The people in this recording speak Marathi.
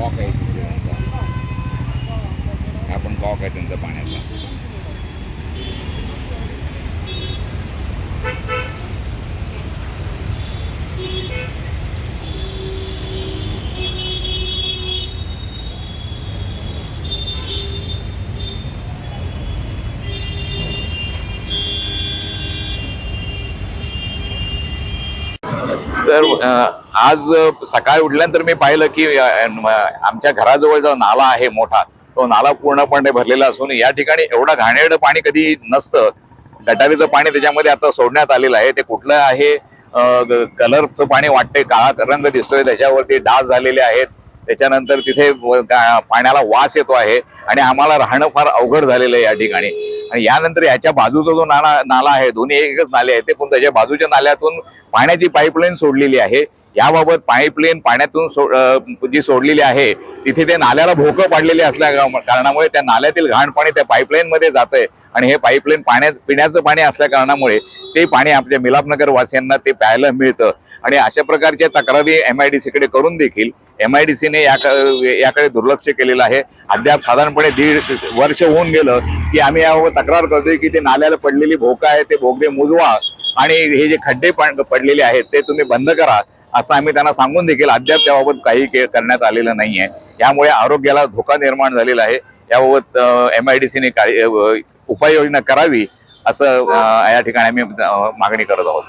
कॉक आहे त्यांचा, हा पण कॉक आहे त्यांचा पाण्याचा. तर आज सकाळी उठल्यानंतर मी पाहिलं की आमच्या घराजवळ जो नाला आहे मोठा, तो नाला पूर्णपणे भरलेला असून या ठिकाणी एवढं घाणेरडं पाणी कधी नसतं. गटारीचं पाणी त्याच्यामध्ये आता सोडण्यात आलेलं आहे. ते कुठलं आहे, कलरचं पाणी वाटते, काळा रंग दिसतोय, त्याच्यावरती डास झालेले आहेत. त्याच्यानंतर तिथे पाण्याला वास येतो आहे आणि आम्हाला राहणं फार अवघड झालेलं आहे या ठिकाणी. आणि यानंतर याच्या बाजूचा जो नाला आहे, दोन्ही एकच नाले आहेत, ते पण त्याच्या बाजूच्या नाल्यातून पाण्याची पाईपलाईन सोडलेली आहे. याबाबत पाईपलाईन पाण्यातून जी सोडलेली आहे तिथे ते नाल्याला भोकं पाडलेले असल्या कारणामुळे त्या नाल्यातील घाण पाणी त्या पाईपलाईन मध्ये जातंय आणि हे पाईपलाईन पिण्याचं पाणी असल्या कारणामुळे ते पाणी आपल्या मिलापनगर वासियांना ते प्यायला मिळतं. आणि अशा प्रकारच्या तक्रारी MIDC कडे करून देखील MIDC ने याकडे दुर्लक्ष केलेलं आहे. अद्याप साधारणपणे 1.5 वर्ष होऊन गेलं की आम्ही यावर तक्रार करतोय की ते नाल्याला पडलेली भोकं आहे, ते बोगदे मुजवा आणि हे जे खड्डे पडलेले आहेत ते तुम्ही बंद करा, असं आम्ही त्यांना सांगून देखील अद्याप त्याबाबत काही करण्यात आलेलं नाहीये. यामुळे आरोग्याला धोका निर्माण झालेला आहे. याबाबत MIDC ने उपाययोजना करावी असं या ठिकाणी आम्ही मागणी करत आहोत.